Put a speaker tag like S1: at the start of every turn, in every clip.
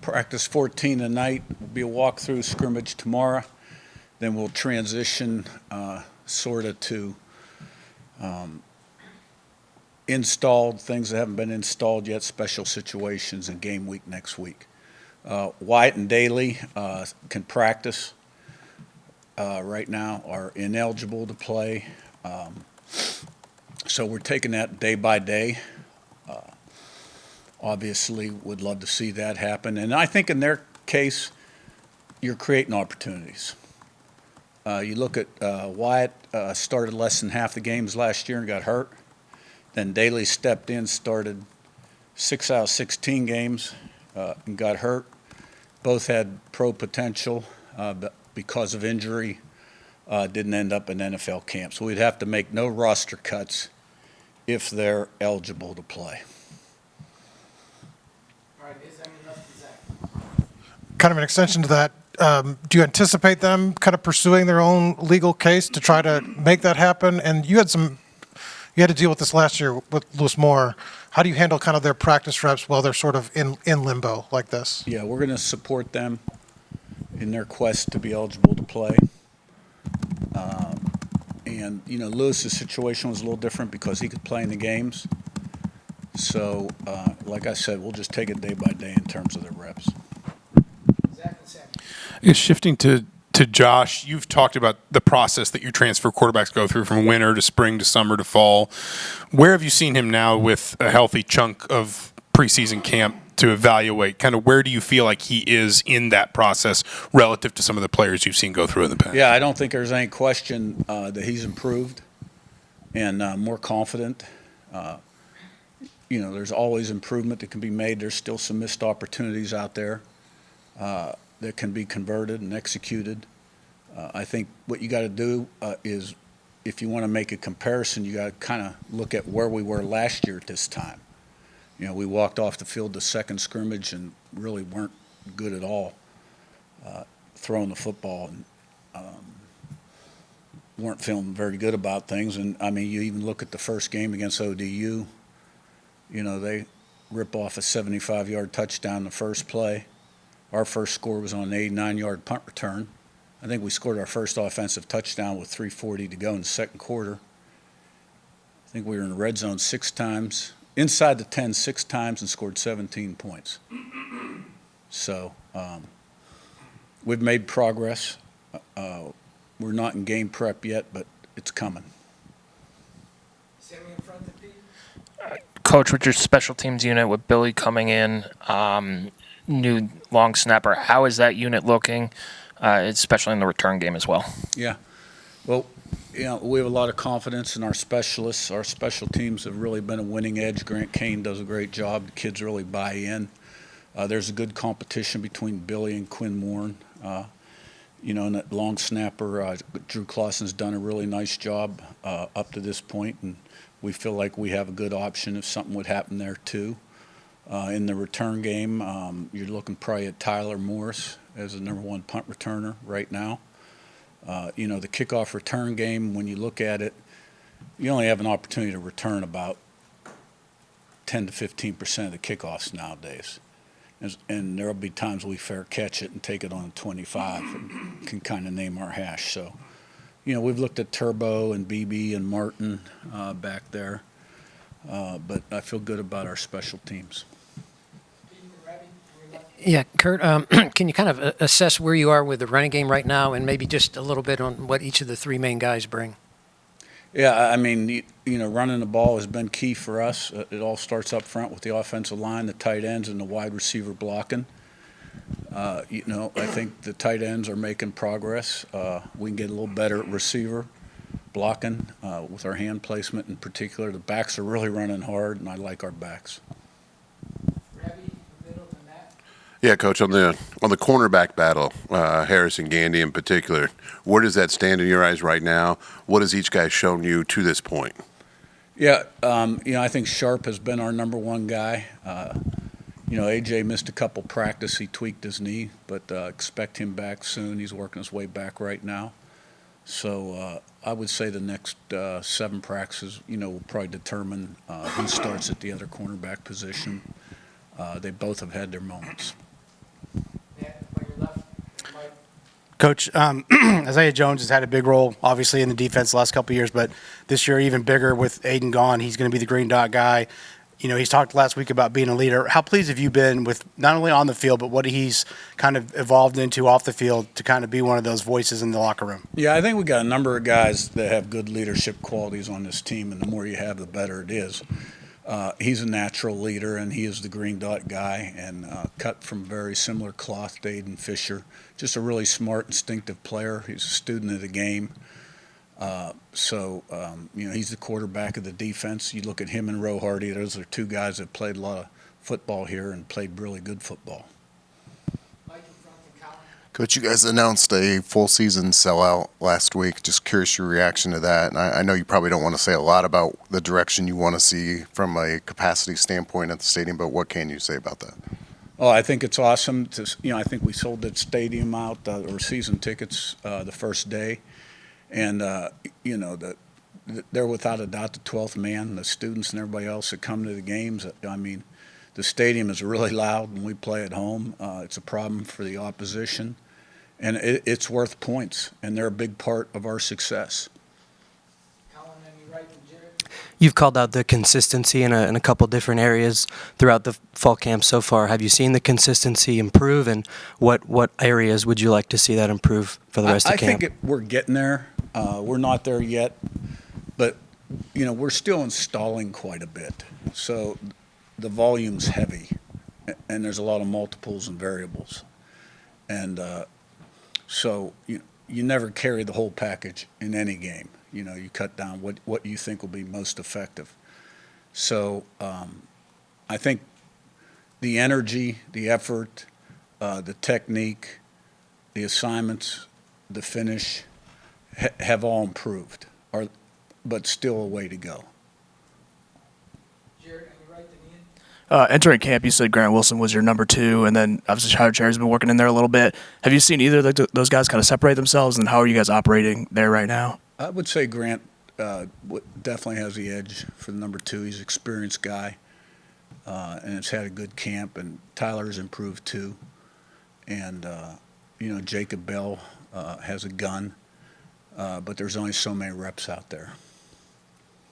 S1: practice 14 tonight. Will be a walkthrough scrimmage tomorrow. Then we'll transition sort of to installed things that haven't been installed yet, special situations, and game week next week. Wyatt and Daly can practice right now, are ineligible to play. So we're taking that day by day. Obviously, would love to see that happen. And I think in their case, you're creating opportunities. You look at Wyatt started less than half the games last year and got hurt. Then Daly stepped in, started 6 out of 16 games and got hurt. Both had pro potential, but because of injury, didn't end up in NFL camp. So we'd have to make no roster cuts if they're eligible to play.
S2: All right, is that enough to Zach?
S3: Kind of an extension to that, do you anticipate them kind of pursuing their own legal case to try to make that happen? And you had to deal with this last year with Lewis Moore. How do you handle kind of their practice reps while they're sort of in limbo like this?
S1: Yeah, we're going to support them in their quest to be eligible to play. And, Lewis's situation was a little different because he could play in the games. So, like I said, we'll just take it day by day in terms of their reps.
S2: Zach and Sam.
S4: Shifting to Josh, you've talked about the process that your transfer quarterbacks go through from winter to spring to summer to fall. Where have you seen him now with a healthy chunk of preseason camp to evaluate? Kind of where do you feel like he is in that process relative to some of the players you've seen go through in the past?
S1: Yeah, I don't think there's any question that he's improved and more confident. There's always improvement that can be made. There's still some missed opportunities out there that can be converted and executed. I think what you got to do is, if you want to make a comparison, you got to kind of look at where we were last year at this time. We walked off the field the second scrimmage and really weren't good at all throwing the football and weren't feeling very good about things. And, you even look at the first game against ODU, they rip off a 75-yard touchdown the first play. Our first score was on an 89-yard punt return. I think we scored our first offensive touchdown with 3:40 to go in the second quarter. I think we were in the red zone 6 times, inside the 10 6 times, and scored 17 points. So we've made progress. We're not in game prep yet, but it's coming.
S2: Sammy in front of Pete.
S5: Coach, with your special teams unit with Billy coming in, new long snapper, how is that unit looking, especially in the return game as well?
S1: Yeah. Well, we have a lot of confidence in our specialists. Our special teams have really been a winning edge. Grant Kane does a great job. The kids really buy in. There's a good competition between Billy and Quinn Warren. And that long snapper, Drew Clausen's done a really nice job up to this point, and we feel like we have a good option if something would happen there too. In the return game, you're looking probably at Tyler Morris as the number 1 punt returner right now. The kickoff return game, when you look at it, you only have an opportunity to return about 10 to 15% of the kickoffs nowadays. And there will be times we fair catch it and take it on 25 and can kind of name our hash. So, we've looked at Turbo and BB and Martin back there, but I feel good about our special teams.
S6: Yeah, Curt, can you kind of assess where you are with the running game right now and maybe just a little bit on what each of the 3 main guys bring?
S1: Yeah, running the ball has been key for us. It all starts up front with the offensive line, the tight ends, and the wide receiver blocking. I think the tight ends are making progress. We can get a little better at receiver blocking with our hand placement in particular. The backs are really running hard, and I like our backs.
S7: Yeah, Coach, on the cornerback battle, Harris and Gandy in particular, where does that stand in your eyes right now? What has each guy shown you to this point?
S1: Yeah, I think Sharp has been our number 1 guy. AJ missed a couple practice. He tweaked his knee, but expect him back soon. He's working his way back right now. So I would say the next 7 practices, will probably determine who starts at the other cornerback position. They both have had their moments.
S2: Matt, on your left, Mike.
S8: Coach, Isaiah Jones has had a big role, obviously, in the defense the last couple of years, but this year even bigger with Aiden gone. He's going to be the green dot guy. You know, he's talked last week about being a leader. How pleased have you been with not only on the field, but what he's kind of evolved into off the field to kind of be one of those voices in the locker room?
S1: Yeah, I think we got a number of guys that have good leadership qualities on this team, and the more you have, the better it is. He's a natural leader, and he is the green dot guy, and cut from very similar cloth to Aiden Fisher. Just a really smart, instinctive player. He's a student of the game. He's the quarterback of the defense. You look at him and Roe Hardy, those are two guys that played a lot of football here and played really good football.
S2: Mike in front of Colin.
S9: Coach, you guys announced a full season sellout last week. Just curious your reaction to that. And I know you probably don't want to say a lot about the direction you want to see from a capacity standpoint at the stadium, but what can you say about that?
S1: Oh, I think it's awesome. I think we sold that stadium out, or season tickets, the first day. And, they're without a doubt the 12th man, the students and everybody else that come to the games. I mean, the stadium is really loud when we play at home. It's a problem for the opposition. And it's worth points, and they're a big part of our success.
S2: Colin on your right and Jared.
S10: You've called out the consistency in a couple different areas throughout the fall camp so far. Have you seen the consistency improve, and what areas would you like to see that improve for the rest of camp?
S1: I think we're getting there. We're not there yet, but we're still installing quite a bit. So the volume's heavy, and there's a lot of multiples and variables, and so you never carry the whole package in any game. You cut down what you think will be most effective. So I think the energy, the effort, the technique, the assignments, the finish have all improved, but still a way to go.
S2: Jared on your right, Damian.
S11: Entering camp, you said Grant Wilson was your number 2, and then obviously Tyler Cherry's been working in there a little bit. Have you seen either of those guys kind of separate themselves, and how are you guys operating there right now?
S1: I would say Grant definitely has the edge for the number 2. He's an experienced guy, and has had a good camp, and Tyler's improved too. And, Jacob Bell has a gun, but there's only so many reps out there.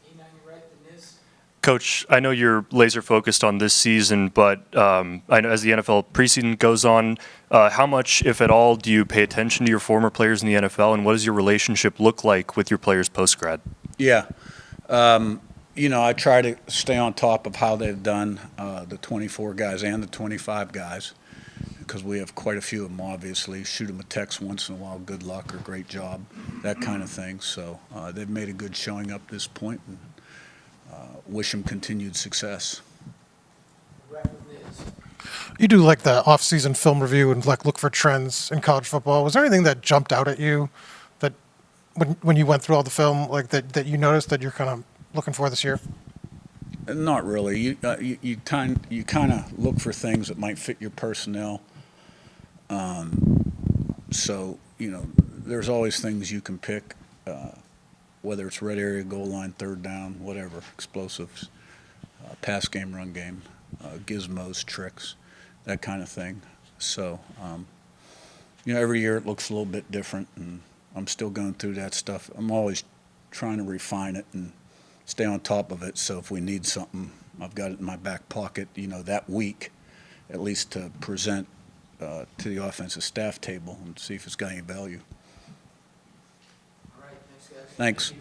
S2: Ian on your right, Deniz.
S12: Coach, I know you're laser focused on this season, but I know as the NFL preseason goes on, how much, if at all, do you pay attention to your former players in the NFL, and what does your relationship look like with your players post-grad?
S1: Yeah. I try to stay on top of how they've done, the 24 guys and the 25 guys, because we have quite a few of them, obviously. Shoot them a text once in a while, good luck or great job, that kind of thing. So they've made a good showing up this point, and wish them continued success.
S2: Rep with Liz.
S3: You do like the off-season film review and look for trends in college football. Was there anything that jumped out at you that when you went through all the film, that you noticed that you're kind of looking for this year?
S1: Not really. You kind of look for things that might fit your personnel. There's always things you can pick, whether it's red area, goal line, third down, whatever, explosives, pass game, run game, gizmos, tricks, that kind of thing. So, every year it looks a little bit different, and I'm still going through that stuff. I'm always trying to refine it and stay on top of it, so if we need something, I've got it in my back pocket, that week, at least to present to the offensive staff table and see if it's got any value.
S2: All right, thanks, guys.
S1: Thanks.